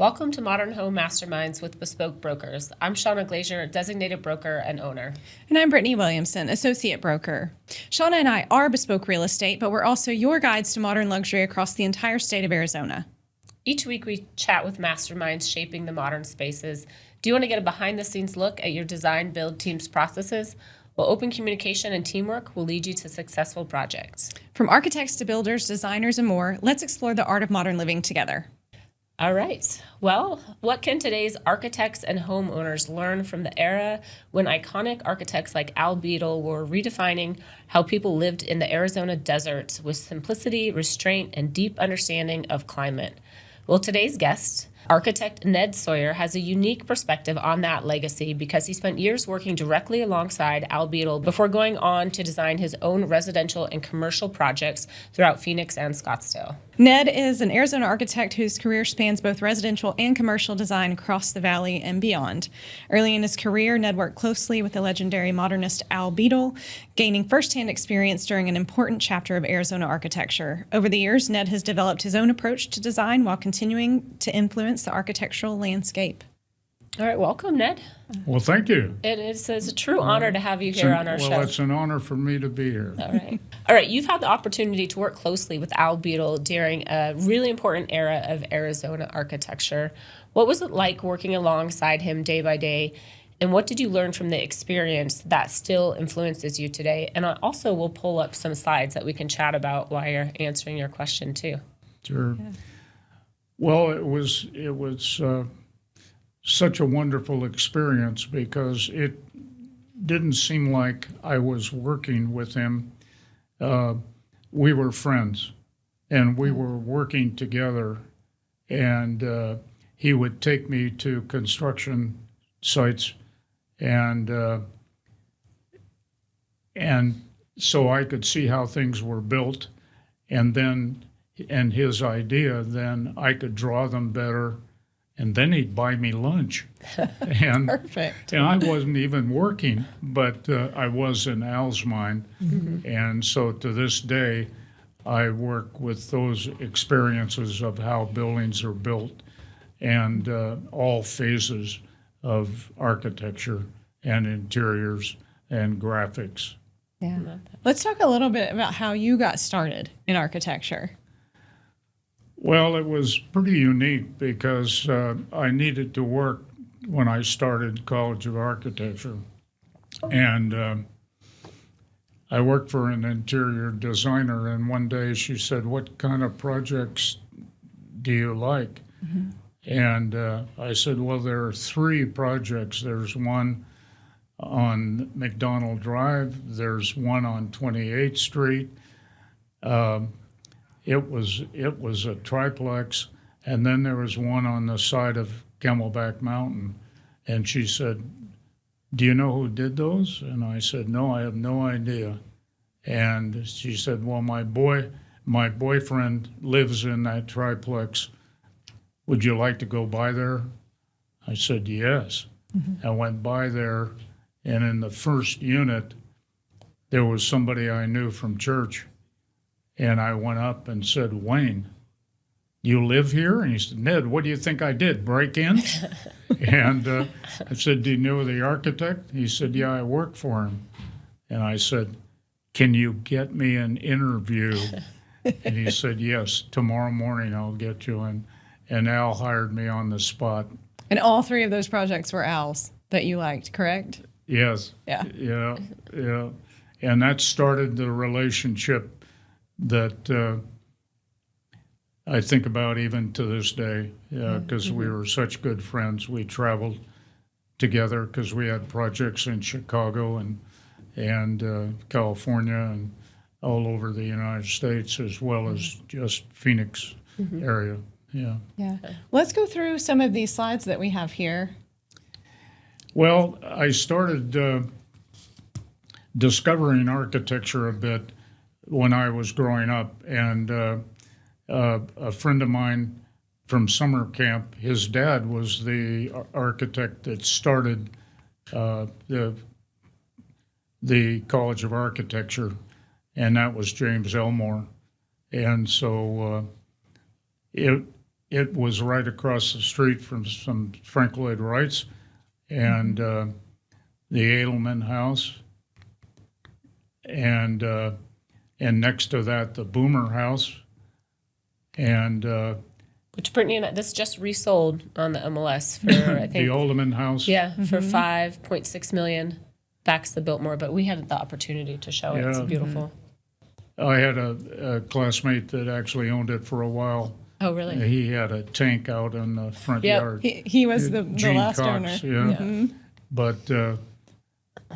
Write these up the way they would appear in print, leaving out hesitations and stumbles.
Welcome to Modern Home Masterminds with Bespoke Brokers. I'm Shauna Glazier, designated broker and owner. And I'm Brittany Williamson, associate broker. Shauna and I are Bespoke Real Estate, but we're also your guides to modern luxury across the entire state of Arizona. Each week we chat with masterminds shaping the modern spaces. Do you want to get a behind-the-scenes look at your design build team's processes? Well, open communication and teamwork will lead you to successful projects. From architects to builders, designers, and more, let's explore the art of modern living together. All right. Well, what can today's architects and homeowners learn from the era when iconic architects like Al Beadle were redefining how people lived in the Arizona desert with simplicity, restraint, and deep understanding of climate? Well, today's guest, architect Ned Sawyer, has a unique perspective on that legacy because he spent years working directly alongside Al Beadle before going on to design his own residential and commercial projects throughout Phoenix and Scottsdale. Ned is an Arizona architect whose career spans both residential and commercial design across the valley and beyond. Early in his career, Ned worked closely with the legendary modernist Al Beadle, gaining firsthand experience during an important chapter of Arizona architecture. Over the years, Ned has developed his own approach to design while continuing to influence the architectural landscape. All right, welcome, Ned. Well, thank you. It's a true honor to have you here on our show. Well, it's an honor for me to be here. All right. You've had the opportunity to work closely with Al Beadle during a really important era of Arizona architecture. What was it like working alongside him day by day? And what did you learn from the experience that still influences you today? And also, we'll pull up some slides that we can chat about while you're answering your question, too. Sure. Yeah. Well, it was such a wonderful experience because it didn't seem like I was working with him. We were friends, and we were working together, and he would take me to construction sites, and so I could see how things were built, and his idea, then I could draw them better. And then he'd buy me lunch. And, Perfect. And I wasn't even working, but I was in Al's mind. Mm-hmm. And so to this day, I work with those experiences of how buildings are built and all phases of architecture and interiors and graphics. Yeah. Let's talk a little bit about how you got started in architecture. Well, it was pretty unique because I needed to work when I started College of Architecture. And I worked for an interior designer, and one day she said, "What kind of projects do you like?" Mm-hmm. And I said, "Well, there are 3 projects. There's one on McDonald Drive, there's one on 28th Street. It was a triplex, and then there was one on the side of Camelback Mountain." And she said, "Do you know who did those?" And I said, "No, I have no idea." And she said, "Well, my boyfriend lives in that triplex. Would you like to go by there?" I said, "Yes." Mm-hmm. I went by there, and in the first unit, there was somebody I knew from church. And I went up and said, "Wayne, you live here?" And he said, "Ned, what do you think I did, break in?" And I said, "Do you know the architect?" He said, "Yeah, I work for him." And I said, "Can you get me an interview?" And he said, "Yes, tomorrow morning I'll get you in." And Al hired me on the spot. And all 3 of those projects were Al's that you liked, correct? Yes. Yeah. Yeah. And that started the relationship that I think about even to this day, because we were such good friends. We traveled together because we had projects in Chicago and California and all over the United States, as well as just Phoenix area. Yeah. Let's go through some of these slides that we have here. Well, I started discovering architecture a bit when I was growing up, and a friend of mine from summer camp, his dad was the architect that started the College of Architecture, and that was James Elmore. And so it was right across the street from some Frank Lloyd Wrights and the Edelman House, and next to that the Boomer House, and Which Brittany and I, this just resold on the MLS for I the think Alderman House. yeah for $5.6 million. Backs the Biltmore, but we had the opportunity to show it. It's Yeah. beautiful. I had a classmate that actually owned it for a while. Oh, really? He had a tank out in the front Yep. yard. He was the Gene last Cox, owner. Yeah. But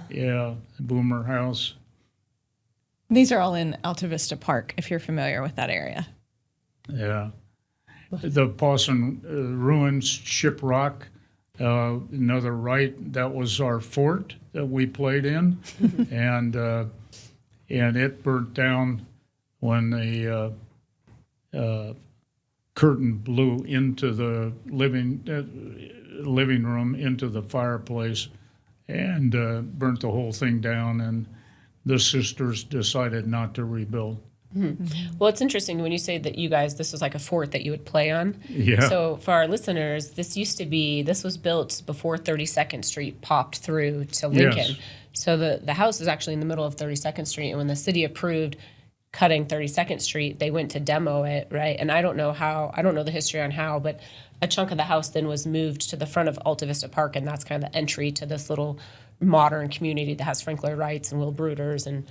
yeah, Boomer House. These are all in Alta Vista Park, if you're familiar with that area. Yeah. The Pawson Ruins, Ship Rock, another right, that was our fort that we played in. and it burnt down when the curtain blew into the living room, into the fireplace, and burnt the whole thing down. And the sisters decided not to rebuild. Well, it's interesting when you say that you guys, this was like a fort that you would play on. Yeah. So for our listeners, this was built before 32nd Street popped through to Lincoln. Yes. So the house is actually in the middle of 32nd Street. And when the city approved cutting 32nd Street, they went to demo it, right? And I don't know the history on how, but a chunk of the house then was moved to the front of Alta Vista Park. And that's kind of the entry to this little modern community that has Frank Lloyd Wrights and Will Brewers and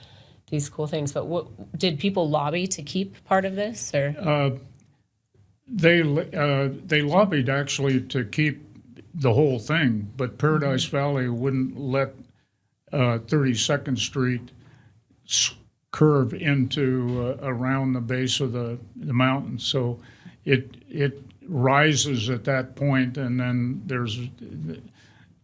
these cool things. But what did people lobby to keep part of this, or They lobbied actually to keep the whole thing, but Paradise Valley wouldn't let 32nd Street curve into around the base of the mountain. So it rises at that point, and then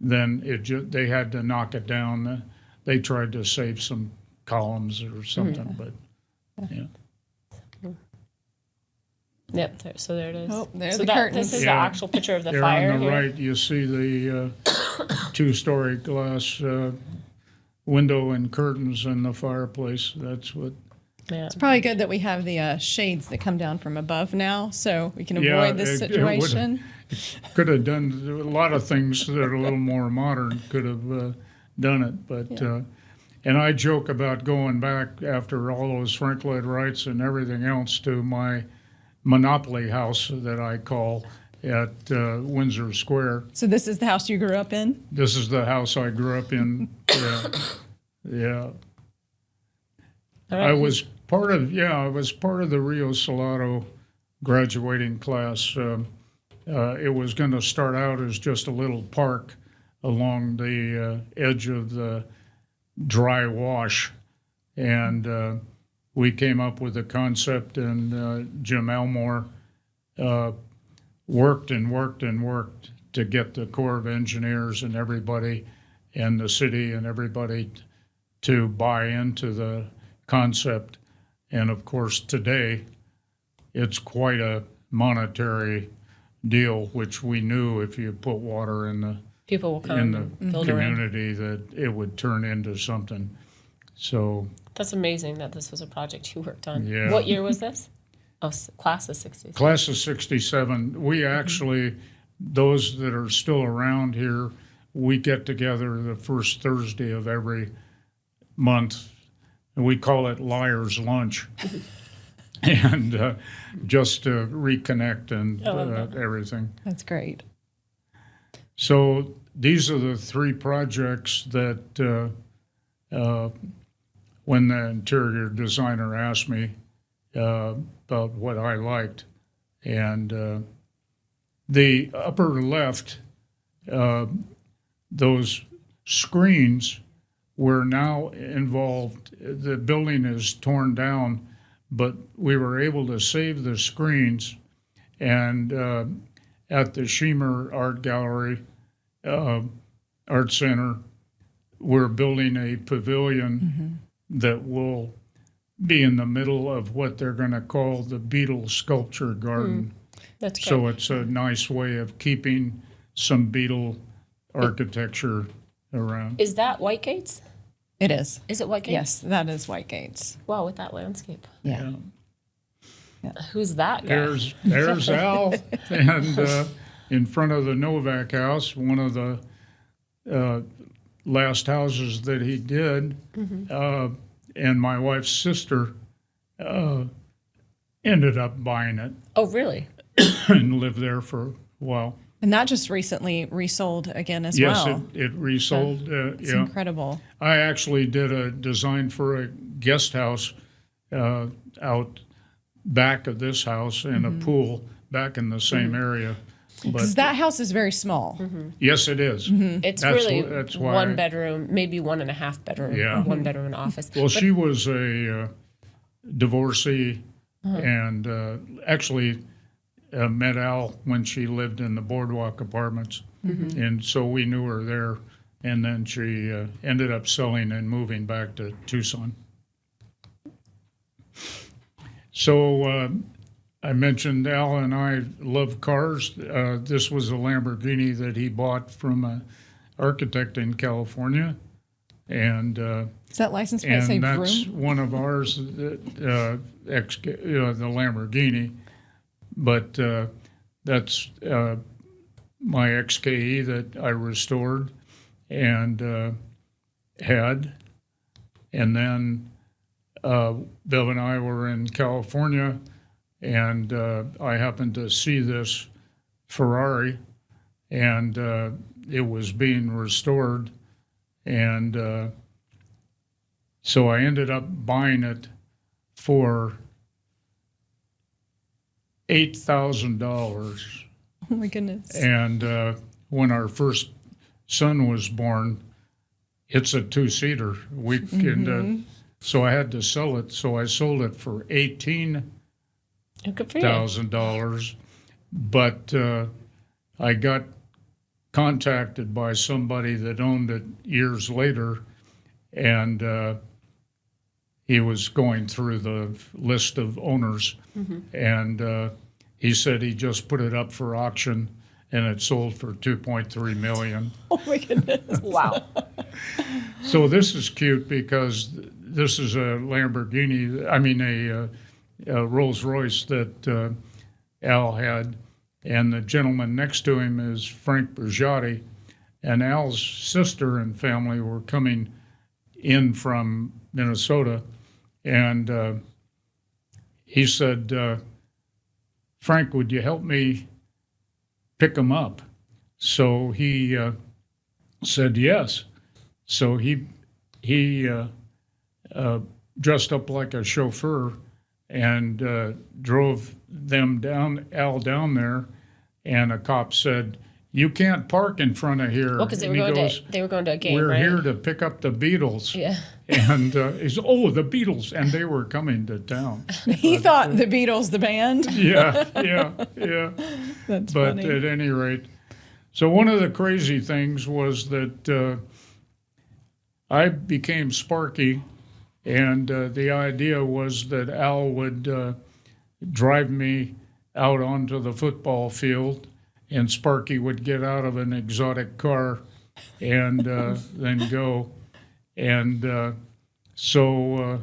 they had to knock it down. They tried to save some columns or something, but yeah. Yep. So there it is. Oh, there's so the curtains. This is Yeah. the actual picture of the There fire. on the here. right, you see the two-story glass window and curtains in the fireplace. That's what. Yeah. It's probably good that we have the shades that come down from above now, so we can avoid Yeah, this it situation. Could have done a lot of things that are a little more modern. Could have done it, but. And I joke about going back after all those Frank Lloyd Wrights and everything else to my Monopoly house that I call at Windsor Square. So this is the house you grew up in? This is the house I grew up in. Yeah. All right. I was part of the Rio Salado graduating class. It was going to start out as just a little park along the edge of the dry wash, and we came up with the concept, and Jim Elmore worked to get the Corps of Engineers and everybody and the city and everybody to buy into the concept. And of course today it's quite a monetary deal, which we knew if you put water in the People will come in and the build around. community that it would turn into something. So That's amazing that this was a project you worked on. Yeah. What year was this? Oh, class of 60s. class of 67, we actually, those that are still around here, we get together the first Thursday of every month, and we call it Liar's Lunch. And just to reconnect and I love that. everything. That's great. So these are the three projects that when the interior designer asked me about what I liked, and the upper left, those screens were now involved. The building is torn down, but we were able to save the screens, and at the Shemer Art Gallery, Art Center, we're building a pavilion that will be in the middle of what they're going to call the Beadle Sculpture Garden. That's great. So it's a nice way of keeping some Beadle architecture around. Is that White Gates? It is. Is it White Gates? Yes, that is White Gates. Wow, with that landscape. Yeah. Who's that guy? There's Al, and in front of the Novak house, one of the last houses that he did, and my wife's sister ended up buying it Oh, really? and lived there for a while. And that just recently resold again as Yes, well. it resold. It's Yeah, incredible. I actually did a design for a guest house out back of this house and a pool back in the same area. Because that house is very small. Yes, it is. It's That's really that's why one bedroom, maybe 1.5 bedroom, Yeah. or 1 bedroom and office. Well, she was a divorcee and actually met Al when she lived in the Boardwalk Apartments. And so we knew her there. And then she ended up selling and moving back to Tucson. So I mentioned Al and I love cars. This was a Lamborghini that he bought from an architect in California. And Is that license plate say that's Vroom? one of ours, the Lamborghini. But that's my XKE that I restored and had. And then Bill and I were in California, and I happened to see this Ferrari, and it was being restored. And so I ended up buying it for $8,000. Oh my goodness. And when our first son was born, it's a two-seater. We can, so I had to sell it. So I sold it for Good for you. $18,000. But I got contacted by somebody that owned it years later, and he was going through the list of owners, and he said he just put it up for auction, and it sold for $2.3 million. Oh my goodness. Wow. So this is cute because this is a Lamborghini, I mean a Rolls Royce that Al had, and the gentleman next to him is Frank Bergiotti, and Al's sister and family were coming in from Minnesota, and he said, Frank, would you help me pick them up? So he said yes. So he dressed up like a chauffeur and drove Al down there, and a cop said, "You can't park in front of here." Well, because they And were he going goes, to, they were going to a game, "We're right? here to pick up the Beatles." Yeah. And he said, "Oh, the Beatles," and they were coming to town. He thought the Beatles, the band. Yeah. That's But funny. at any rate, so one of the crazy things was that I became Sparky, and the idea was that Al would drive me out onto the football field, and Sparky would get out of an exotic car and then go. And so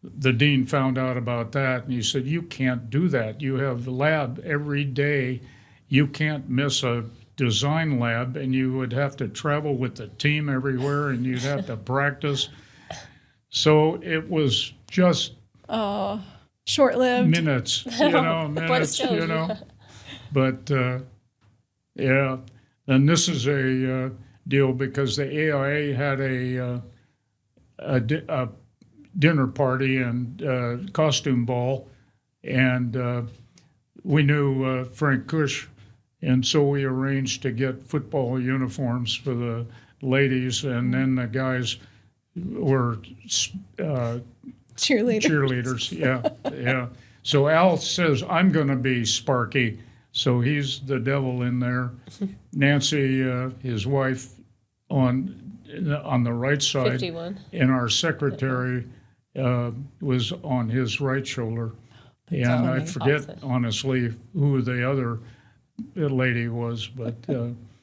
the dean found out about that, and he said, "You can't do that. You have lab every day. You can't miss a design lab, and you would have to travel with the team everywhere, and you'd have to practice." So it was just Oh, short-lived. minutes, minutes, still, But yeah, and this is a deal because the AIA had a dinner party and costume ball, and we knew Frank Cush, and so we arranged to get football uniforms for the ladies, and then the guys were cheerleaders. Yeah. So Al says, "I'm going to be Sparky," so he's the devil in there. Nancy, his wife, on the right side, 51. and our secretary was on his right shoulder. And I funny. forget, Awesome. honestly, who the other lady was, but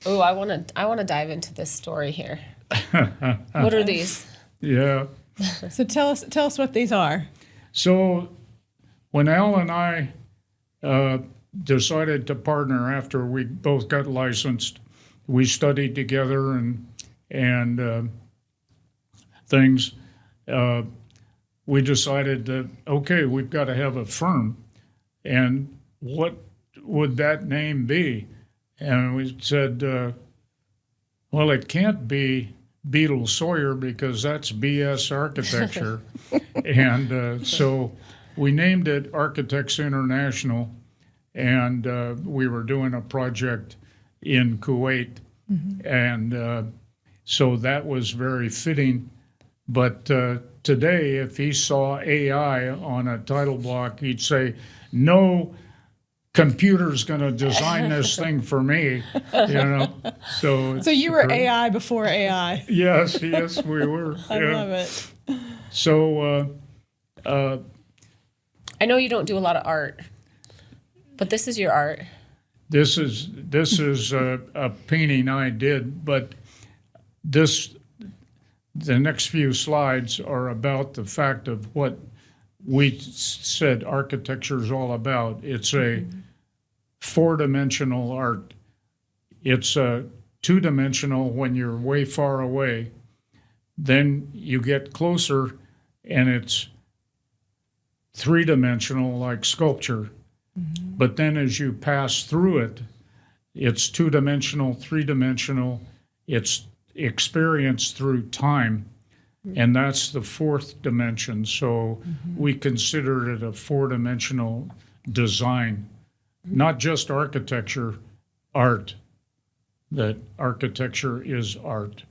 Oh, I want to dive into this story here. What are these? yeah. So tell us what these are. So when Al and I decided to partner after we both got licensed, we studied together and things. We decided that, okay, we've got to have a firm, and what would that name be? And we said, well, it can't be Beadle Sawyer because that's BS architecture. And so we named it Architects International, and we were doing a project in Kuwait. And so that was very fitting. But today, if he saw AI on a title block, he'd say, no computer's going to design this thing for me, you know. So you were AI before AI. Yes, we were. I love it. So I know you don't do a lot of art, but this is your art. this is a painting I did, but the next few slides are about the fact of what we said architecture is all about. It's a four-dimensional art. It's a two-dimensional when you're way far away. Then you get closer and it's three-dimensional like sculpture. But then as you pass through it, it's two-dimensional, three-dimensional. It's experience through time. And that's the fourth dimension. So we consider it a four-dimensional design, not just architecture, art. That architecture is art.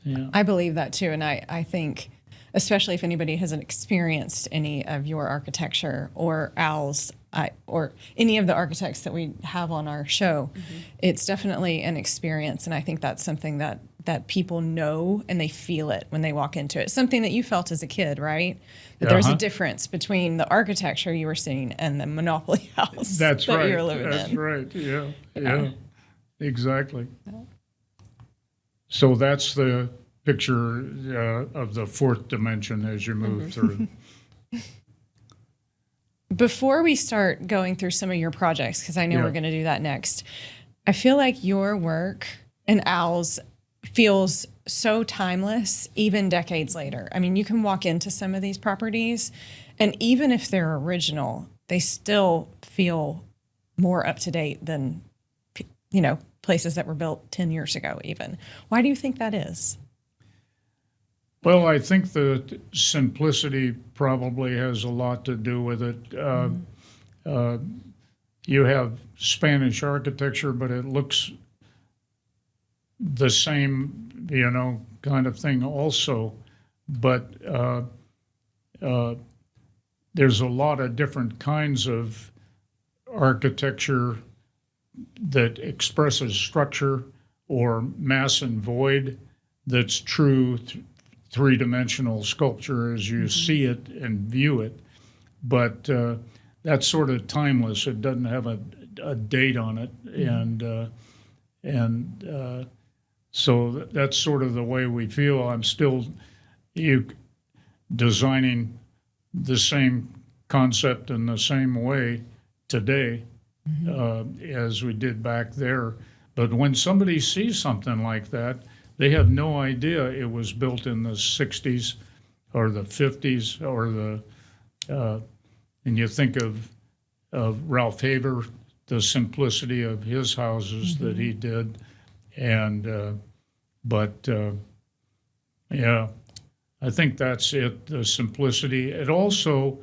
Yeah. I believe that too. And I think, especially if anybody hasn't experienced any of your architecture or Al's or any of the architects that we have on our show, it's definitely an experience. And I think that's something that people know and they feel it when they walk into it. Something that you felt as a kid, right? That there's a difference between the architecture you were seeing and the Monopoly house That's that right. you were living That's in. right. Yeah. Exactly. So that's the picture of the fourth dimension as you move through. Before we start going through some of your projects, because I know we're going to do that next, I feel like your work and Al's feels so timeless, even decades later. I mean, you can walk into some of these properties, and even if they're original, they still feel more up to date than, places that were built 10 years ago even. Why do you think that is? Well, I think the simplicity probably has a lot to do with it. You have Spanish architecture, but it looks the same, kind of thing also. But there's a lot of different kinds of architecture that expresses structure or mass and void that's true three-dimensional sculpture as you see it and view it. But that's sort of timeless. It doesn't have a date on it. And so that's sort of the way we feel. I'm still designing the same concept in the same way today as we did back there. But when somebody sees something like that, they have no idea it was built in the 60s or the 50s or and you think of Ralph Haver, the simplicity of his houses that he did. And, I think that's it, the simplicity. It also,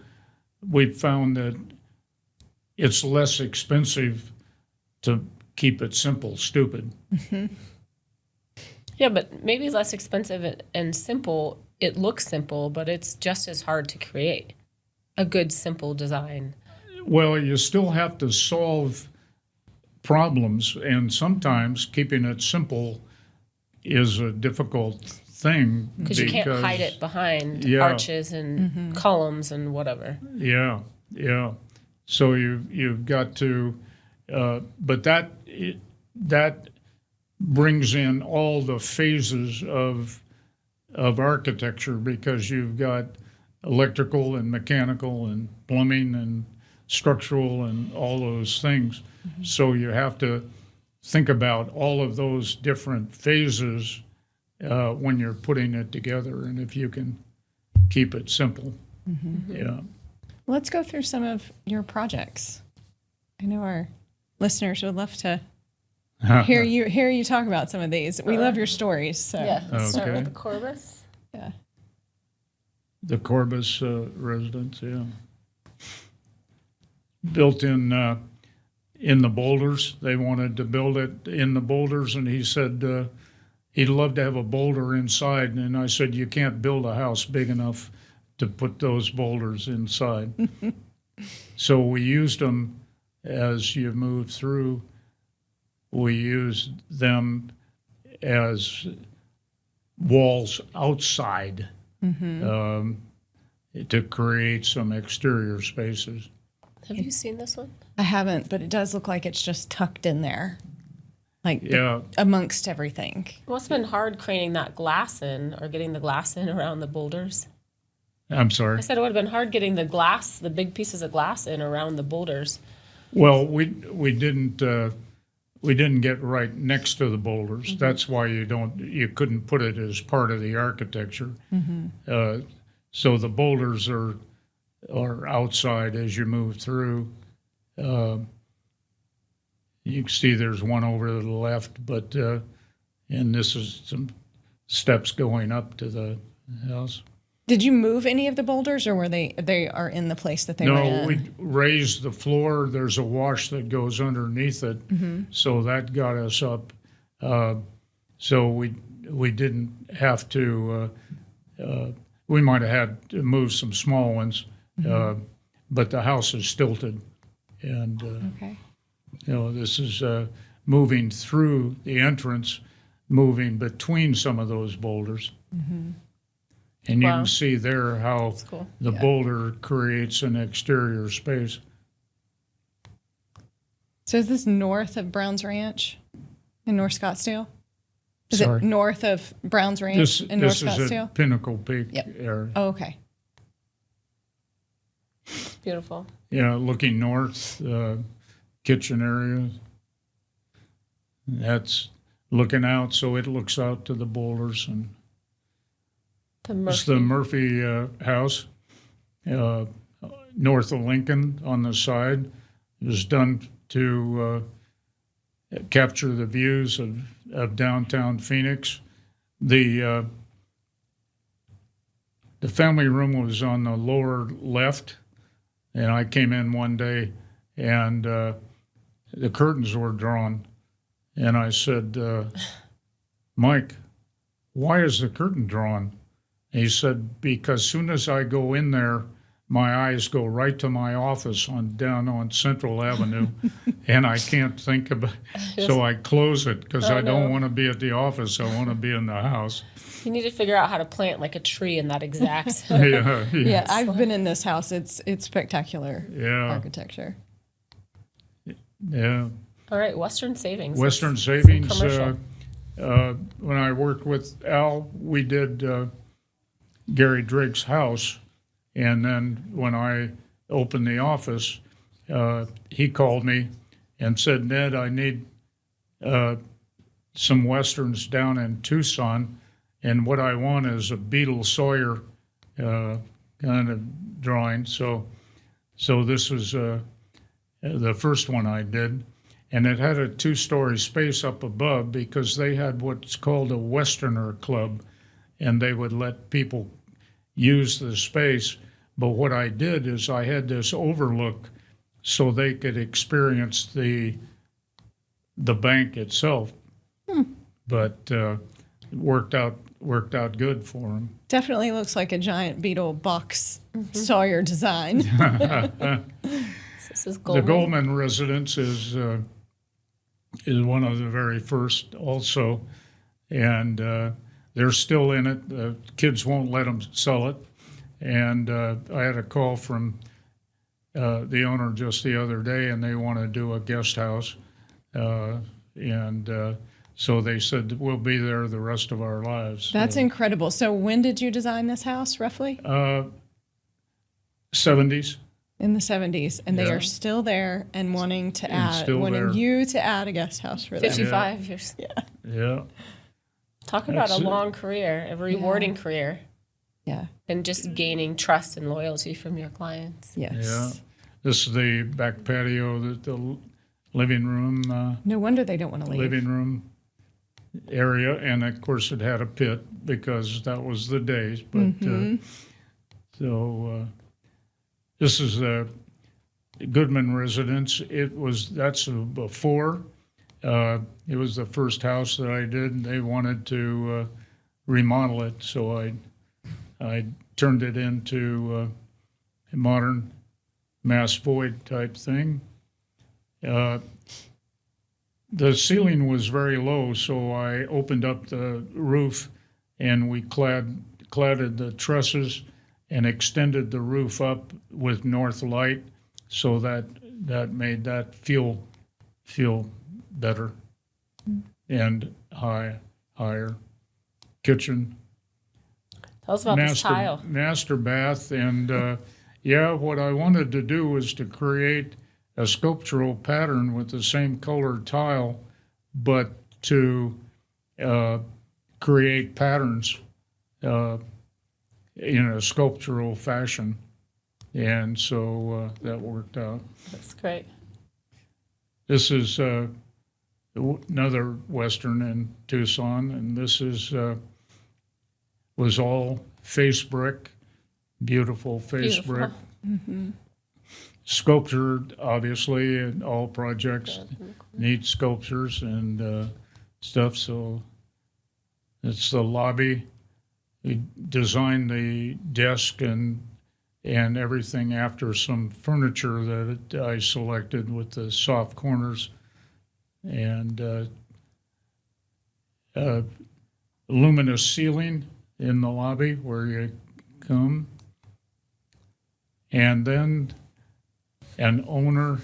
we found that it's less expensive to keep it simple, stupid. Yeah, but maybe less expensive and simple. It looks simple, but it's just as hard to create a good, simple design. Well, you still have to solve problems, and sometimes keeping it simple is a difficult thing. Because you can't hide it behind arches and columns and whatever. Yeah. So you've got to, but that brings in all the phases of architecture, because you've got electrical and mechanical and plumbing and structural and all those things. So you have to think about all of those different phases when you're putting it together, and if you can keep it simple. Yeah. Let's go through some of your projects. I know our listeners would love to hear you talk about some of these. We love your stories. So Yeah, let's start Okay. with the Corbus. yeah. The Corbus residence, yeah. Built in the boulders. They wanted to build it in the boulders, and he said he'd love to have a boulder inside. And I said, you can't build a house big enough to put those boulders inside. So we used them as you move through. We used them as walls outside to create some exterior spaces. Have you seen this one? I haven't, but it does look like it's just tucked in there, like Yeah, amongst everything. It must have been hard craning that glass in or getting the glass in around the boulders. I'm I sorry. said it would have been hard getting the glass, the big pieces of glass in around the boulders. Well, we didn't get right next to the boulders. That's why you couldn't put it as part of the architecture. So the boulders are outside as you move through. You can see there's one over to the left, but and this is some steps going up to the house. Did you move any of the boulders, or were they are in the place that they were No, in? we raised the floor. There's a wash that goes underneath it, so that got us up. So we didn't have to. We might have had to move some small ones, but the house is stilted, and Okay. this is moving through the entrance, moving between some of those boulders. And you Wow. can see there how That's cool. the boulder creates an exterior space. So is this north of Browns Ranch in North Scottsdale? Is Sorry. it north of Browns Ranch This in North is at Scottsdale? Pinnacle Peak Yep. area. Oh, okay. Beautiful. Yeah, looking north, kitchen area. That's looking out, so it looks out to the boulders. And it's the Murphy house, north of Lincoln on the side. It was done to capture the views of downtown Phoenix. The family room was on the lower left, and I came in one day, and the curtains were drawn, and I said, Mike, why is the curtain drawn? And he said, because soon as I go in there, my eyes go right to my office down on Central Avenue, and I can't think about it. So I close it because I don't want to be at the office. I want to be in the house. You need to figure out how to plant like a tree in that exact. Yeah, I've been in this house. It's spectacular Yeah. architecture. Yeah. All right, Western Savings. Western Let's- Savings. some commercial. When I worked with Al, we did Gary Drake's house, and then when I opened the office, he called me and said, Ned, I need some Westerns down in Tucson, and what I want is a Beadle Sawyer kind of drawing. So this was the first one I did. And it had a 2-story space up above because they had what's called a Westerner club, and they would let people use the space. But what I did is I had this overlook so they could experience the bank itself. But it worked out good for them. Definitely looks like a giant Beadle box Sawyer design. This is The Goldman. Goldman residence is one of the very first also, and they're still in it. The kids won't let them sell it, and I had a call from the owner just the other day, and they want to do a guest house, and so they said we'll be there the rest of our lives. That's So, incredible. So when did you design this house, roughly? 70s. in the 70s, and they Yeah. are still there and wanting still there. you to add a guest house for them. 55 years. Yeah. Talk about That's a it. long career, a rewarding career, Yeah. and just gaining trust and loyalty from your clients. Yes. Yeah. This is the back patio, the living room, No wonder they don't want to leave. living room area, and of course it had a pit because that was the days. But this is the Goodman residence. That's before. It was the first house that I did, and they wanted to remodel it, so I turned it into a modern mass void type thing. The ceiling was very low, so I opened up the roof and we cladded the trusses and extended the roof up with north light, so that made that feel better and higher. Kitchen, Tell us about this tile. master bath, and what I wanted to do was to create a sculptural pattern with the same colored tile, but to create patterns in a sculptural fashion, and so that worked out. That's great. This is another Western in Tucson, and this was all face brick, beautiful face Beautiful. brick. Sculptured, obviously, and all projects need sculptures and stuff. So it's the lobby. We designed the desk and everything after some furniture that I selected with the soft corners, and luminous ceiling in the lobby where you come, and then an owner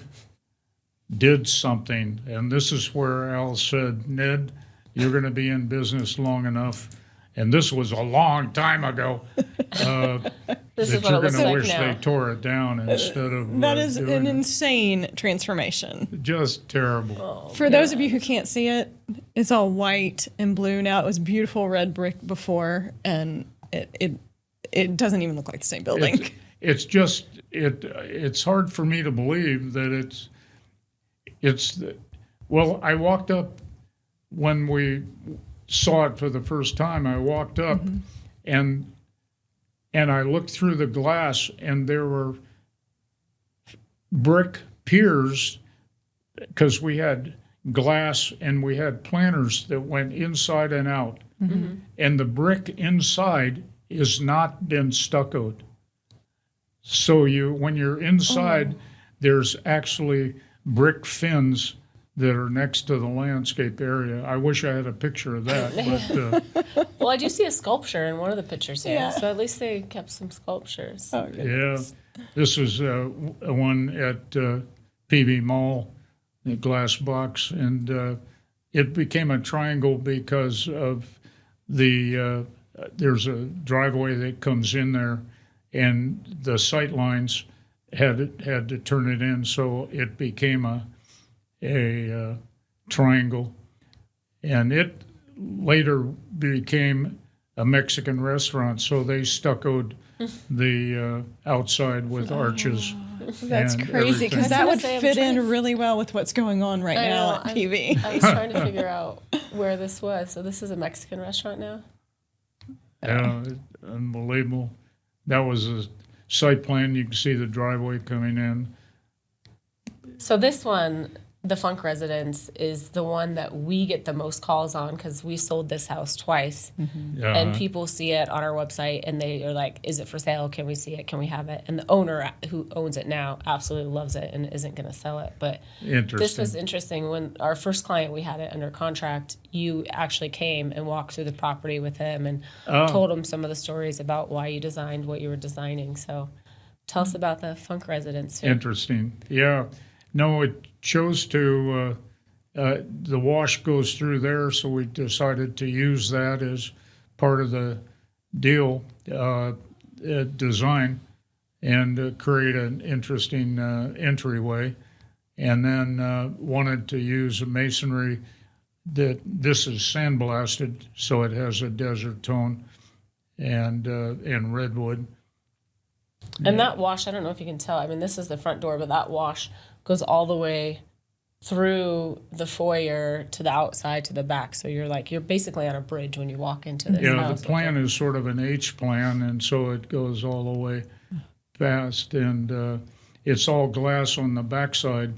did something, and this is where Al said, "Ned, you're going to be in business long enough," and this was a long time ago, This that is what you're it looks going to like wish now. they tore it down instead of That is doing an it. insane transformation. Just terrible. Oh, For those of you who can't see it, it's all white and blue now. It was beautiful red brick before, and it doesn't even look like the same building. It's just it's hard for me to believe that well, I walked up when we saw it for the first time. I walked up and I looked through the glass, and there were brick piers, because we had glass and we had planters that went inside and out, and the brick inside is not been stuccoed. So when you're inside, there's actually brick fins that are next to the landscape area. I wish I had a picture of that, but Well, I do see a sculpture in one of the pictures here, Yeah. so at least they kept some sculptures. Oh, goodness. yeah, this is one at PV Mall, the glass box, and it became a triangle because of there's a driveway that comes in there, and the sight lines had to turn it in, so it became a triangle, and it later became a Mexican restaurant, so they stuccoed the outside with arches. That's and crazy, because everything. that would say, I'm fit trying in really well with what's going on right I now know, at I'm- TV. I was trying to figure out where this was. So this is a Mexican restaurant now? Yeah, unbelievable. That was a site plan. You can see the driveway coming in. So this one, the Funk Residence, is the one that we get the most calls on because we sold this house twice. And people see it on our website and they are like, is it for sale? Can we see it? Can we have it? And the owner who owns it now absolutely loves it and isn't going to sell it. But Interesting. this was interesting. When our first client, we had it under contract, you actually came and walked through the property with him and told him some of the stories about why you designed what you were designing. So tell us about the Funk Residence here. Interesting. Yeah. No, it chose to, the wash goes through there, so we decided to use that as part of the deal design. and create an interesting entryway. And then wanted to use a masonry that this is sandblasted, so it has a desert tone and redwood. And that wash, I don't know if you can tell. I mean, this is the front door, but that wash goes all the way through the foyer to the outside to the back. So you're basically on a bridge when you walk into this house. The plan is sort of an H plan, and so it goes all the way past, and it's all glass on the backside.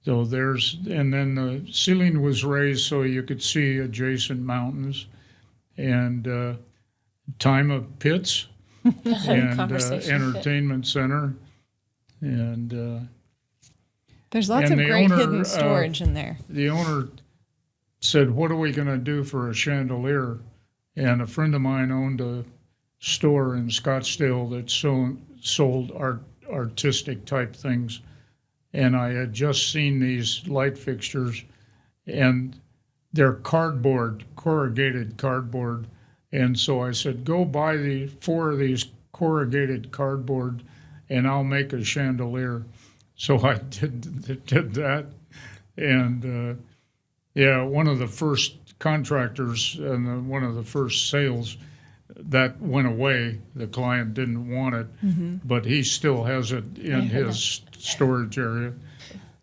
So and then the ceiling was raised so you could see adjacent mountains, and time of pits, and entertainment center, and there's lots of great hidden storage in there. The owner said, "What are we going to do for a chandelier?" And a friend of mine owned a store in Scottsdale that sold artistic type things. And I had just seen these light fixtures, and they're corrugated cardboard. And so I said, go buy 4 of these corrugated cardboard, and I'll make a chandelier. So I did that. And one of the first contractors and one of the first sales, that went away. The client didn't want it, but he still has it in his storage area.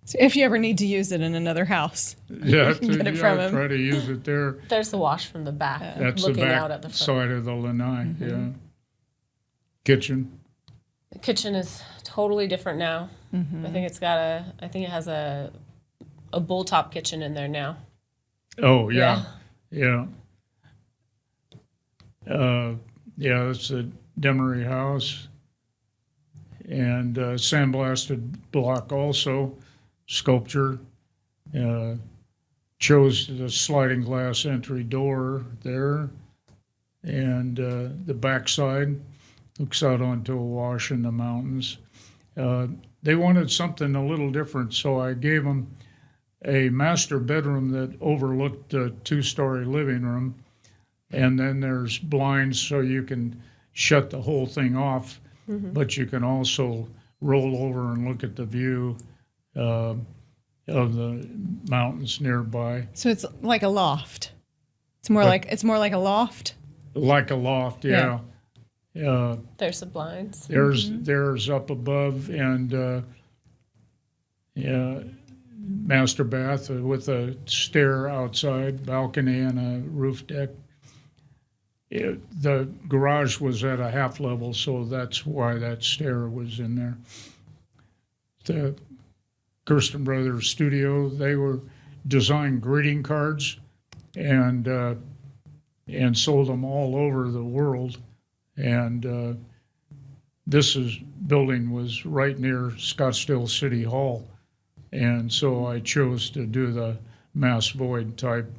So if you ever need to use it in another house, you can get it from him. Try to use it there. There's the wash from the back, That's looking the back out at the front side of the lanai. Yeah. Kitchen. The kitchen is totally different now. I think it has a bull top kitchen in there now. Oh yeah. It's a Demery house, and sandblasted block also, sculpture. Chose the sliding glass entry door there, and the backside looks out onto a wash in the mountains. They wanted something a little different, so I gave them a master bedroom that overlooked the 2-story living room. And then there's blinds so you can shut the whole thing off, but you can also roll over and look at the view of the mountains nearby. So it's like a loft. It's more like a loft. Like a loft, yeah. There's the blinds. There's up above, and master bath with a stair outside, balcony, and a roof deck. The garage was at a half level, so that's why that stair was in there. The Kirsten Brothers studio, they were designed greeting cards and sold them all over the world. And this building was right near Scottsdale City Hall, and so I chose to do the mass void type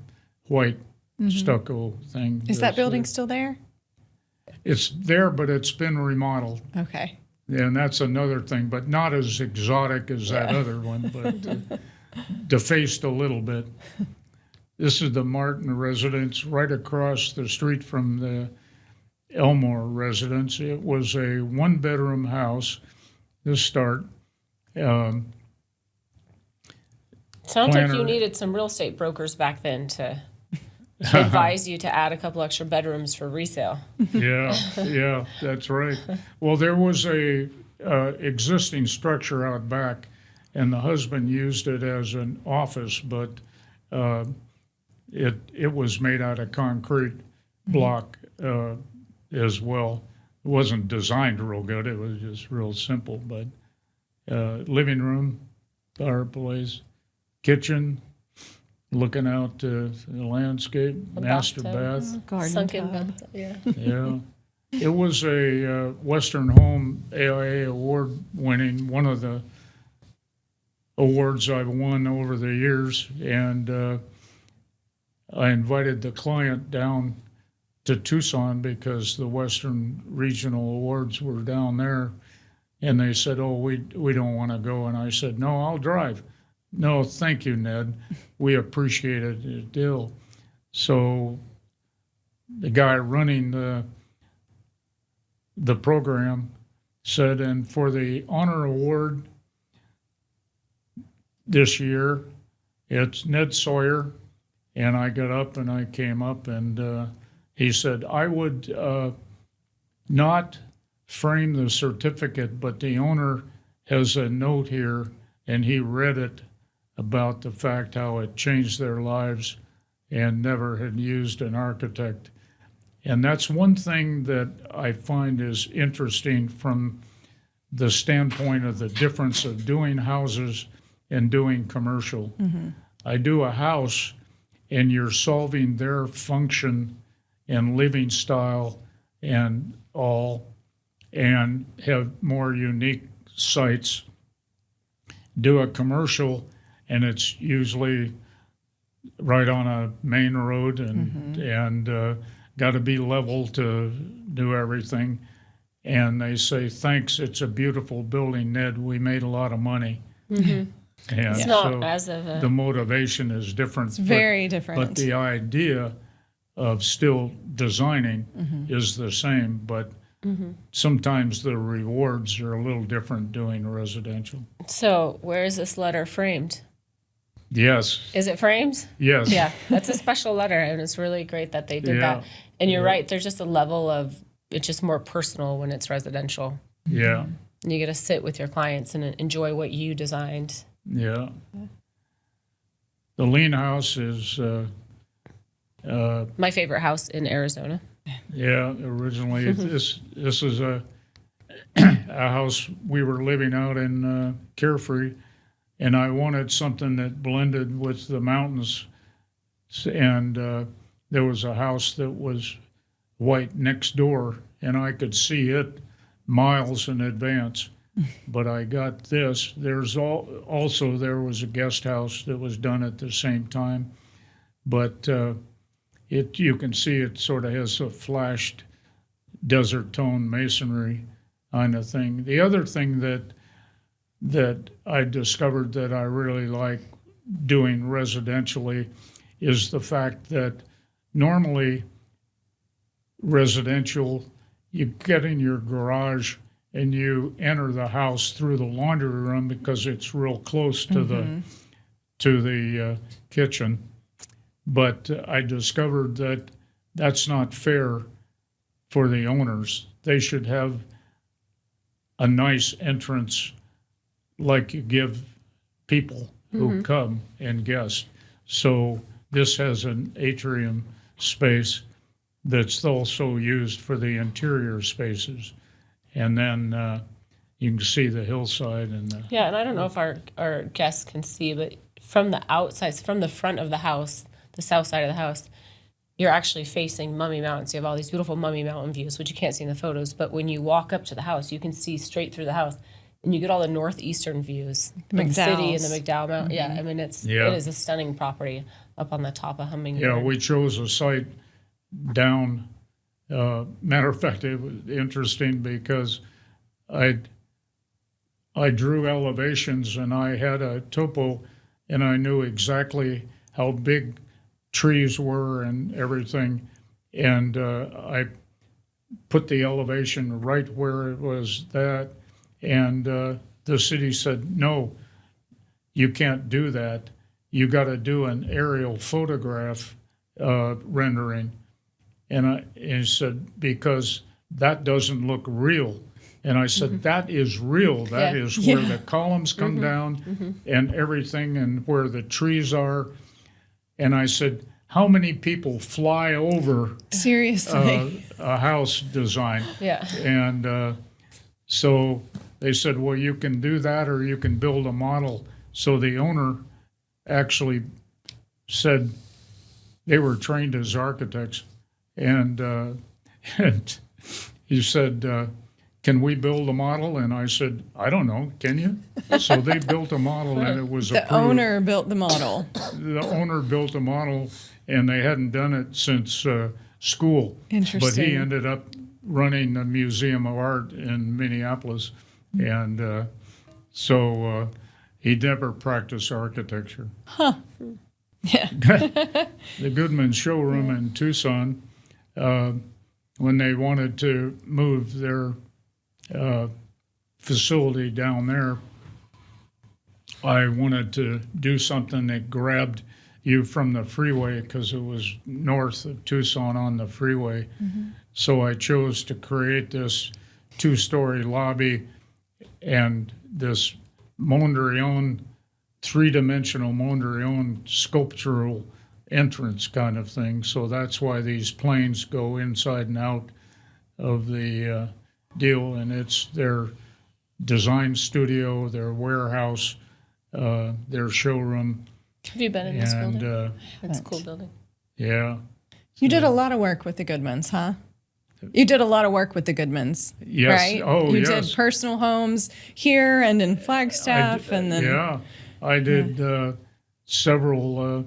white stucco thing. Is that building still there? It's there, but it's been remodeled. Okay. And that's another thing, but not as exotic as that other one, but defaced a little bit. This is the Martin residence right across the street from the Elmore residence. It was a 1-bedroom house to start. Sounds like you needed some real estate brokers back then to advise you to add a couple extra bedrooms for resale. Yeah, that's right. Well, there was a existing structure out back, and the husband used it as an office, but it was made out of concrete block as well. It wasn't designed real good. It was just real simple, but living room, fireplace, kitchen, looking out to the landscape, master bath. Garden Sunken tub. bath, yeah. Yeah. It was a Western Home AIA award winning, one of the awards I've won over the years. And I invited the client down to Tucson because the Western Regional Awards were down there. And they said, oh, we don't want to go. And I said, no, I'll drive. No, thank you, Ned. We appreciate it a deal. So the guy running the program said, and for the honor award this year, it's Ned Sawyer. And I got up and I came up and he said, I would not frame the certificate, but the owner has a note here, and he read it about the fact how it changed their lives and never had used an architect. And that's one thing that I find is interesting from the standpoint of the difference of doing houses and doing commercial. I do a house, and you're solving their function and living style and all, and have more unique sites. Do a commercial, and it's usually right on a main road and got to be level to do everything. And they say, thanks, it's a beautiful building, Ned. We made a lot of money. And It's not so as of a, the motivation is different. It's very different. But the idea of still designing is the same, but sometimes the rewards are a little different doing residential. So where is this letter framed? Yes, Is it framed? yes. Yeah, that's a special letter, and it's really great that they did Yeah. that. And you're Yeah. right, there's just a level of, it's just more personal when it's residential. Yeah, And you get to sit with your clients and enjoy what you designed. yeah. The Lean House is, My favorite house in Arizona. yeah, originally, this is a house we were living out in Carefree, and I wanted something that blended with the mountains. And there was a house that was white next door, and I could see it miles in advance. But I got this. There's also there was a guest house that was done at the same time, but you can see it sort of has a flashed desert tone masonry kind of thing. The other thing that I discovered that I really like doing residentially is the fact that normally residential, you get in your garage and you enter the house through the laundry room because it's real close to the kitchen. But I discovered that that's not fair for the owners. They should have a nice entrance like you give people who come and guest. So this has an atrium space that's also used for the interior spaces. And then you can see the hillside and the, Yeah, and I don't know if our guests can see, but from the outside, from the front of the house, the south side of the house, you're actually facing Mummy Mountain. So you have all these beautiful Mummy Mountain views, which you can't see in the photos. But when you walk up to the house, you can see straight through the house, and you get all the northeastern views, the city and the McDowell Mountain. Yeah, I mean it is a stunning property up on the top of Hummingbird. yeah, we chose a site down. Matter of fact, it was interesting because I drew elevations and I had a topo, and I knew exactly how big trees were and everything, and I put the elevation right where it was that, and the city said, no, you can't do that. You got to do an aerial photograph rendering. And he said, because that doesn't look real. And I said, that is real. That is where the columns come down and everything, and where the trees are. And I said, how many people fly over Seriously. a house design? Yeah. And so they said, well, you can do that or you can build a model. So the owner actually said they were trained as architects. And he said, can we build a model? And I said, I don't know, can you? So they built a model and it was The approved. owner built the model. The owner built a model, and they hadn't done it since school. But Interesting. he ended up running the Museum of Art in Minneapolis. And so he never practiced architecture. Yeah. The Goodman showroom in Tucson, when they wanted to move their facility down there, I wanted to do something that grabbed you from the freeway because it was north of Tucson on the freeway. So I chose to create this 2-story lobby and this Mondrian, 3-dimensional Mondrian sculptural entrance kind of thing. So that's why these planes go inside and out of the deal, and it's their design studio, their warehouse, their showroom. Have you been in this And building? It's a cool building. yeah, You did a lot of work with the Goodmans, huh? You did a lot of work with the Goodmans, yes. right? Oh, you yes. did personal homes here and in Flagstaff, and then yeah, I did several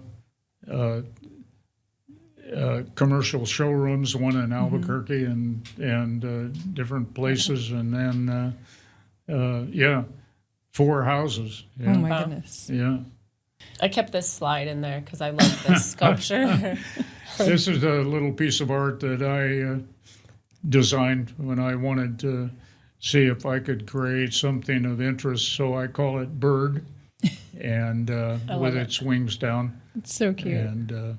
commercial showrooms, one in Albuquerque and different places, and then 4 houses. oh Yeah, my Wow. goodness, yeah. I kept this slide in there because I love this sculpture. This is a little piece of art that I designed when I wanted to see if I could create something of interest. So I call it Bird, and with its wings down. it's so cute. And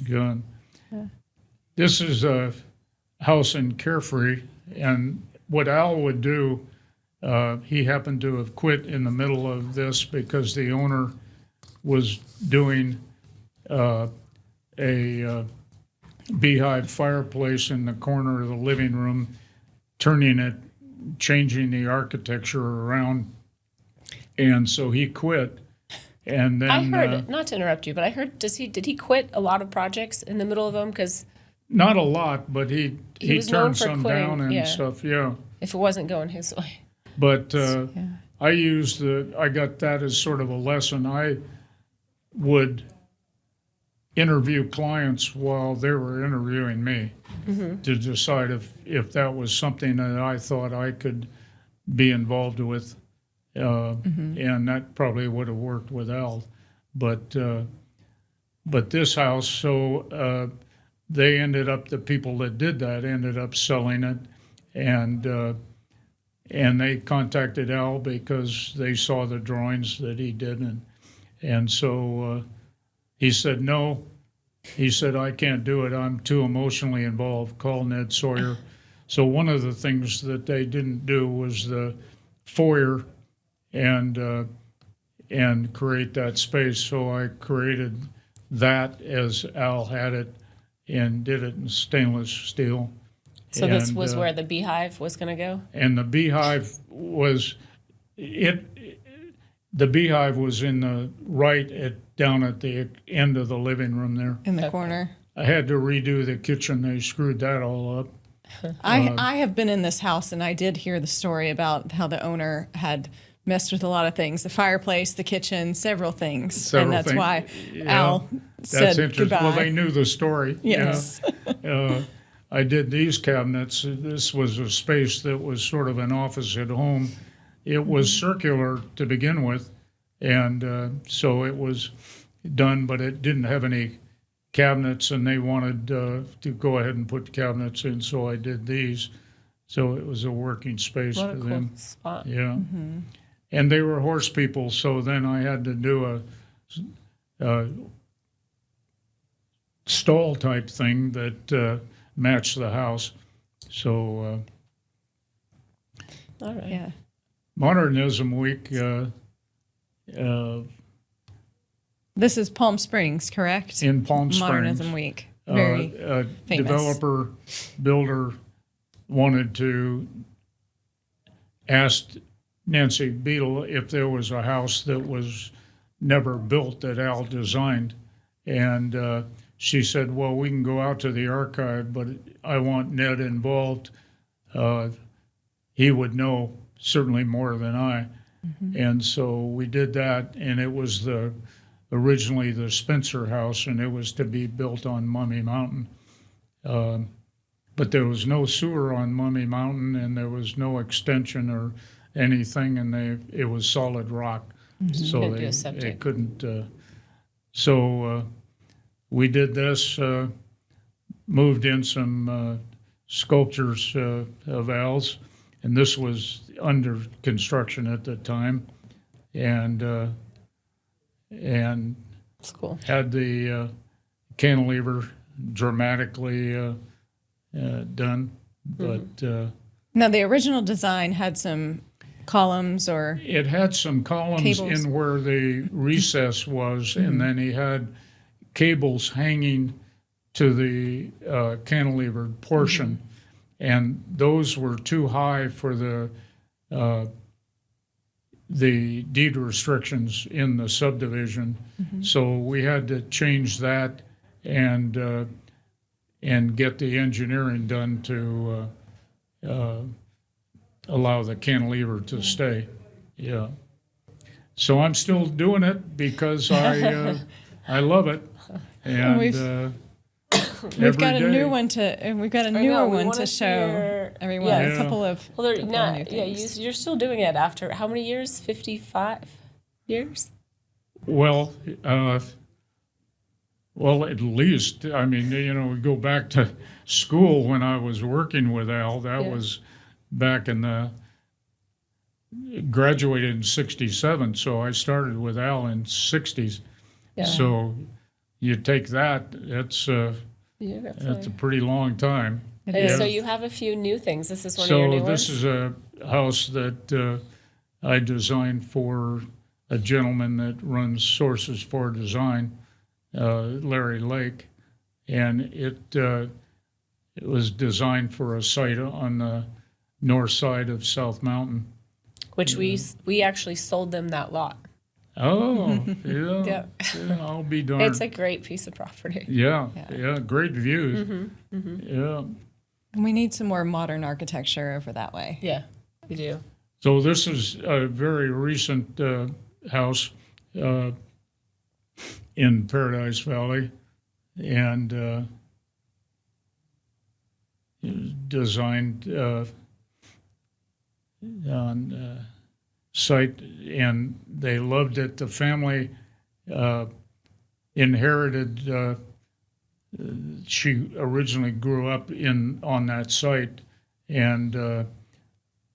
good. This is a house in Carefree, and what Al would do, he happened to have quit in the middle of this because the owner was doing a beehive fireplace in the corner of the living room, turning it, changing the architecture around, and so he quit. And then I heard, not to interrupt you, but I heard, did he quit a lot of projects in the middle of them? Because not a lot, but he was known turned for some quitting, down and yeah. stuff. Yeah, if it wasn't going his way. but Yeah. I got that as sort of a lesson. I would interview clients while they were interviewing me to decide if that was something that I thought I could be involved with. And that probably would have worked with Al. But this house, so they ended up, the people that did that ended up selling it. And they contacted Al because they saw the drawings that he did. And so he said, no. He said, I can't do it. I'm too emotionally involved. Call Ned Sawyer. So one of the things that they didn't do was the foyer and create that space. So I created that as Al had it and did it in stainless steel. So this And, was where the beehive was going to go? And the beehive was the beehive was in the down at the end of the living room there. In the corner. I had to redo the kitchen. They screwed that all up. I have been in this house, and I did hear the story about how the owner had messed with a lot of things, the fireplace, the kitchen, several things. Several and that's things. why Yeah, Al That's said interesting. goodbye. Well, they knew the story. Yes. I did these cabinets. This was a space that was sort of an office at home. It was circular to begin with, and so it was done, but it didn't have any cabinets, and they wanted to go ahead and put cabinets in, so I did these. So it was a working space What for a cool them. spot. Yeah. And they were horse people, so then I had to do a stall type thing that matched the house. So All right. Yeah. Modernism Week, This is Palm Springs, correct? in Palm Springs. Modernism Week. Very A famous. developer builder wanted to ask Nancy Beadle if there was a house that was never built that Al designed. And she said, well, we can go out to the archive, but I want Ned involved. He would know certainly more than I. And so we did that, and it was originally the Spencer House, and it was to be built on Mummy Mountain. But there was no sewer on Mummy Mountain, and there was no extension or anything, and it was solid rock. So Couldn't do a they septic. couldn't. So we did this, moved in some sculptures of Al's, and this was under construction at the time, and That's cool. had the cantilever dramatically done, but Now, the original design had some columns or it had some columns cables. in where the recess was, and then he had cables hanging to the cantilevered portion, and those were too high for the deed restrictions in the subdivision. So we had to change that and get the engineering done to allow the cantilever to stay. Yeah. So I'm still doing it because I love it. And we've got a new one to we've got a newer one to show everyone. Yes. A couple of Well, they're couple of not. new Yeah, things. you're still doing it after how many years? 55 years. well, at least, I mean, we go back to school when I was working with Al. That Yeah. was back in graduated in 67, so I started with Al in 60s. Yeah. So you take that, that's a pretty long time. It And is. so you have a few new things. This is one of So your new this ones. is a house that I designed for a gentleman that runs Sources for Design, Larry Lake, and it was designed for a site on the north side of South Mountain. Which we actually sold them that lot. Oh, yeah, Yeah. yeah, I'll be darned. It's a great piece of property. yeah, great views. Yeah. We need some more modern architecture over that way. Yeah, we do. So this is a very recent house in Paradise Valley, and it was designed on site, and they loved it. The family inherited. She originally grew up on that site, and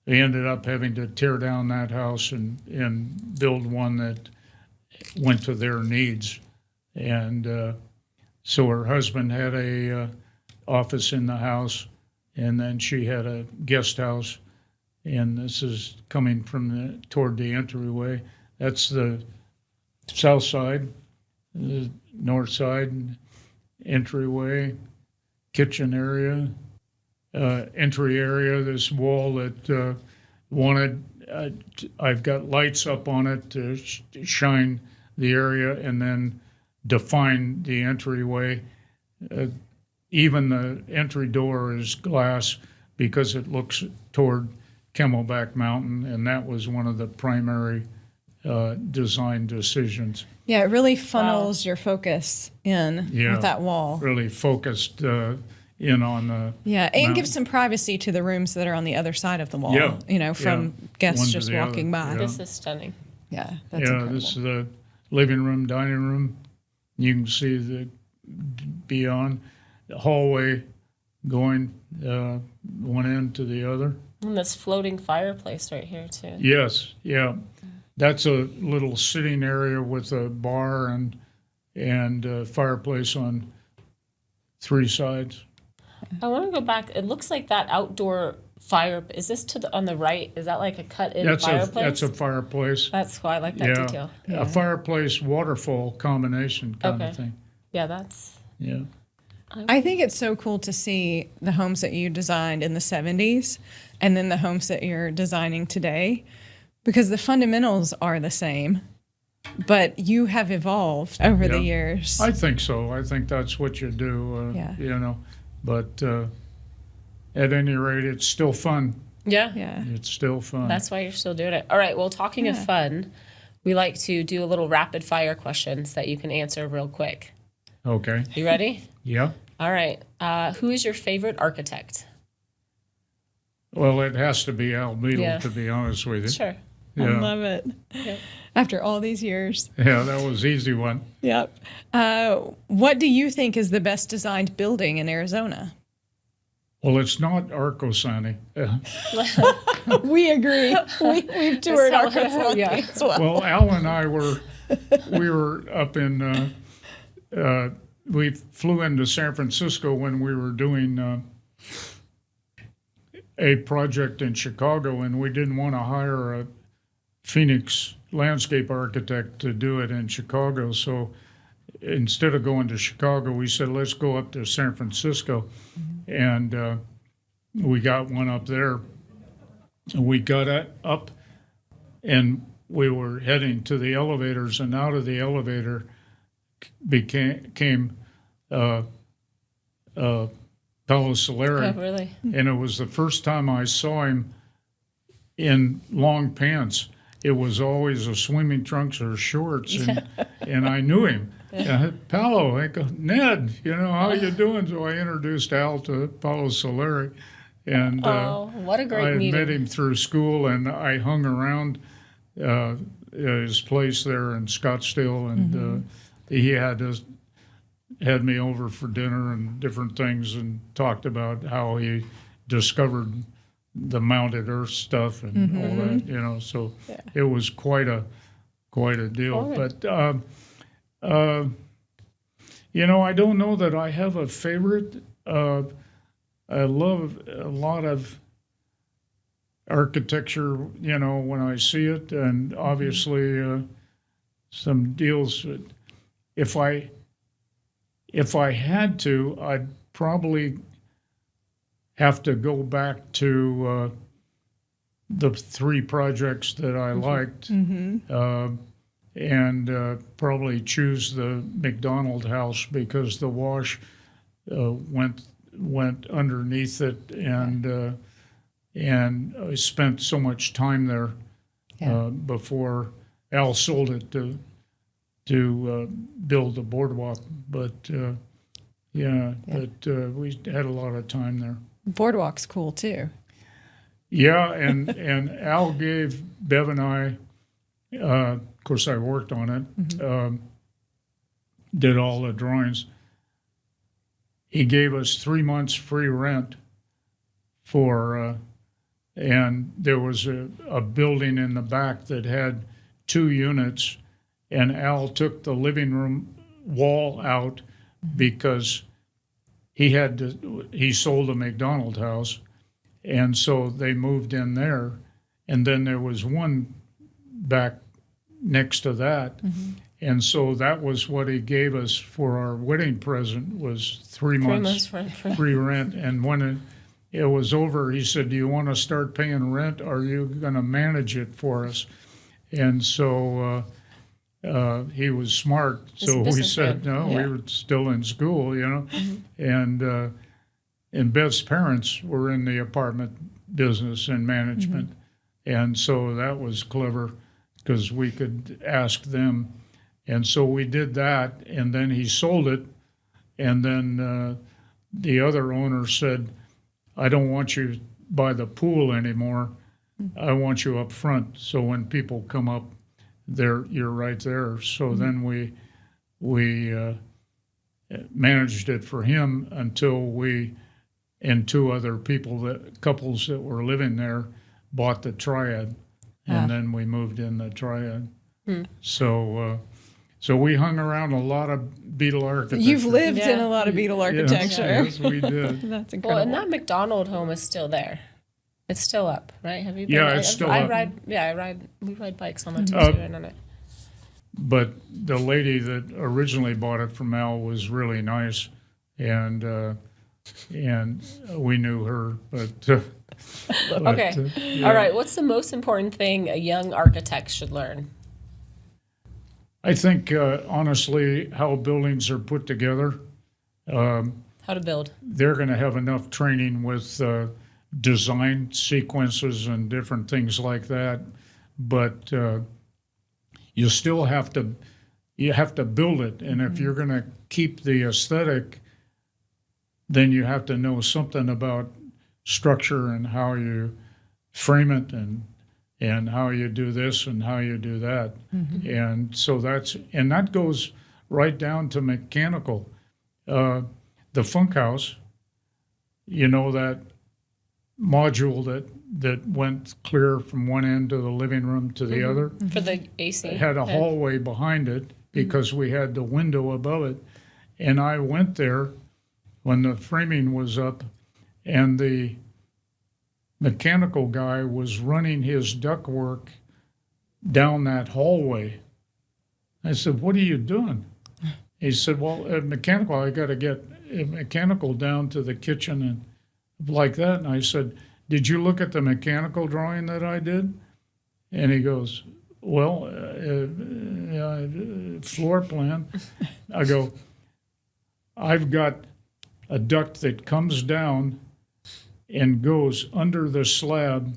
they ended up having to tear down that house and build one that went to their needs. And so her husband had a office in the house, and then she had a guest house. And this is coming from toward the entryway. That's the south side, the north side, entryway, kitchen area, entry area. This wall that wanted, I've got lights up on it to shine the area and then define the entryway. Even the entry door is glass because it looks toward Camelback Mountain, and that was one of the primary design decisions. Yeah, it really funnels your focus in Yeah. with that wall. Really focused in on the Yeah, and mountain. gives some privacy to the rooms that are on the other side of the wall. Yeah, From yeah. guests One to just the walking other, by. yeah. This is stunning. Yeah, that's yeah, incredible. this is the living room, dining room. You can see the beyond the hallway going one end to the other. And this floating fireplace right here too. Yes, yeah. That's a little sitting area with a bar and a fireplace on three sides. I want to go back. It looks like that outdoor fire. Is this on the right? Is that like a cut-in fireplace? That's a fireplace. That's why I like that Yeah, detail. a fireplace waterfall combination kind Okay. of thing. Yeah, that's. Yeah. I think it's so cool to see the homes that you designed in the 70s and then the homes that you're designing today because the fundamentals are the same, but you have evolved over the Yeah. years. I think so. I think that's what you do, Yeah. But at any rate, it's still fun. Yeah. Yeah. It's still fun. That's why you're still doing it. All right. Well, talking of fun, we like to do a little rapid fire questions that you can answer real quick. Okay. You ready? Yeah. All right. Who is your favorite architect? Well, it has to be Al Beadle, Yeah. to be honest with you. Sure. I Yeah. love it. Yep. After all these years. Yeah, that was an easy one. Yep. What do you think is the best designed building in Arizona? Well, it's not Arcosani. We agree. We've toured how- Arkansas yeah. as well. Well, Al and I we were up in, we flew into San Francisco when we were doing a project in Chicago, and we didn't want to hire a Phoenix landscape architect to do it in Chicago. So instead of going to Chicago, we said, let's go up to San Francisco. And we got one up there. We got up and we were heading to the elevators, and out of the elevator came Paolo Solari. Oh, really? And it was the first time I saw him in long pants. It was always a swimming trunks or shorts, and I knew him. Paolo, I go, Ned, how you doing? So I introduced Al to Paolo Solari, and what a great I meeting. met him through school, and I hung around his place there in Scottsdale, and he had me over for dinner and different things, and talked about how he discovered the mounted earth stuff and all that, so it was quite a deal. But I don't know that I have a favorite. I love a lot of architecture, when I see it, and obviously some deals. If I had to, I'd probably have to go back to the three projects that I liked, and probably choose the McDonald house because the wash went underneath it, and I spent so much time there before Al sold it to build the boardwalk. But we had a lot of time there. Boardwalk's cool too. Yeah, and Al gave Bev and I, of course I worked on it, did all the drawings. He gave us 3 months free rent and there was a building in the back that had 2 units, and Al took the living room wall out because he sold a McDonald house, and so they moved in there, and then there was one back next to that, and so that was what he gave us for our wedding present, was 3 months free rent. And when it was over, he said, "Do you want to start paying rent? Or are you going to manage it for us?" And so he was smart, so we said no. We were still in school, and Bev's parents were in the apartment business and management, and so that was clever because we could ask them, and so we did that, and then he sold it, and then the other owner said, "I don't want you by the pool anymore. I want you up front, so when people come up, you're right there." So then we managed it for him until we and 2 other couples that were living there bought the Triad, and then we moved in the Triad. So we hung around a lot of Beadle architecture. You've lived in a lot of Beadle architecture. Yes, we did. That's incredible. Well, and that McDonald home is still there. It's still up, right? Have you been? Yeah, it's still up. We ride bikes on that too. So on it. But the lady that originally bought it from Al was really nice, and we knew her. But Okay. yeah. All right. What's the most important thing a young architect should learn? I think honestly, how buildings are put together. How to build. They're going to have enough training with design sequences and different things like that, but you still have to build it, and if you're going to keep the aesthetic, then you have to know something about structure and how you frame it, and how you do this and how you do that. And so that goes right down to mechanical. The Funk House you know, that module that went clear from one end of the living room to the other. For the AC. It had a hallway behind it because we had the window above it. And I went there when the framing was up, and the mechanical guy was running his ductwork down that hallway. I said, "What are you doing?" He said, "Well, mechanical, I got to get mechanical down to the kitchen and like that." And I said, "Did you look at the mechanical drawing that I did?" And he goes, "Well, floor plan." I go, "I've got a duct that comes down and goes under the slab,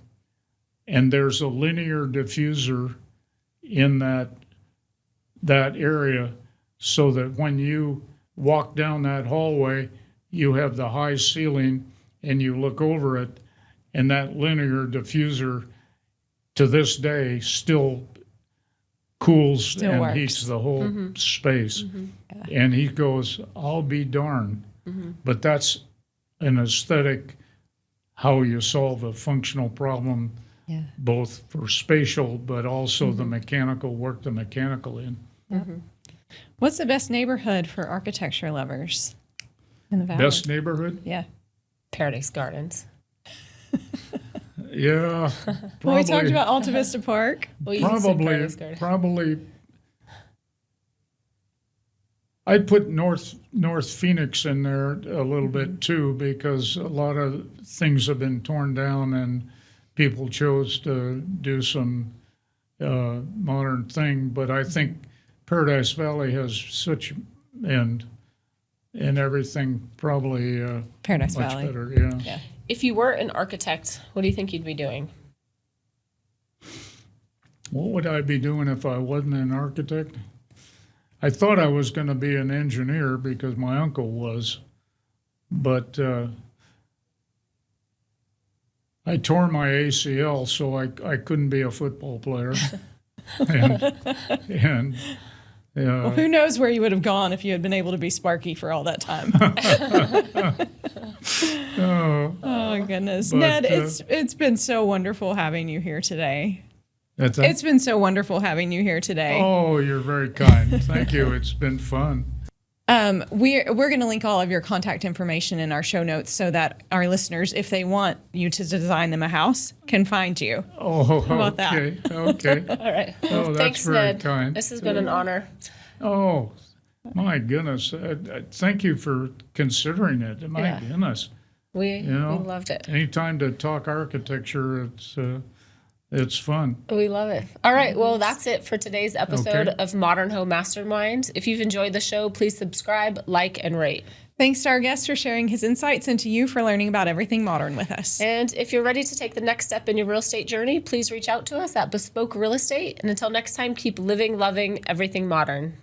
and there's a linear diffuser in that area, so that when you walk down that hallway, you have the high ceiling and you look over it, and that linear diffuser to this day still cools and works. heats the whole space." And he goes, "I'll be darned." But that's an aesthetic, how you solve a functional problem, both for spatial, but also the mechanical, work the mechanical in. What's the best neighborhood for architecture lovers in the valley? Best neighborhood? Yeah. Paradise Gardens. Yeah, Well, we talked probably, about Alta Vista Park. Well, you can say Paradise probably, Gardens. probably. I'd put North Phoenix in there a little bit too, because a lot of things have been torn down and people chose to do some modern thing. But I think Paradise Valley has such and everything probably Paradise much Valley. better. Yeah. If you were an architect, what do you think you'd be doing? What would I be doing if I wasn't an architect? I thought I was going to be an engineer because my uncle was, but I tore my ACL, so I couldn't be a football player. and Well, who knows where you would have gone if you had been able to be Sparky for all that time. Oh, goodness. But, Ned, it's been so wonderful having you here today. that's It's been so wonderful having you here today. Oh, you're very kind. Thank you. It's been fun. We're going to link all of your contact information in our show notes so that our listeners, if they want you to design them a house, can find you. Oh, How about that? okay. Okay. All right. Oh, that's Thanks, very Ned. kind. This has been an honor. Oh, my goodness. Thank you for considering it. My Yeah. goodness. We know, loved it. Anytime to talk architecture, it's fun. We love it. All right. Well, that's it for today's episode Okay. of Modern Home Mastermind. If you've enjoyed the show, please subscribe, like, and rate. Thanks to our guest for sharing his insights, and to you for learning about everything modern with us. And if you're ready to take the next step in your real estate journey, please reach out to us at Bespoke Real Estate. And until next time, keep living, loving everything modern.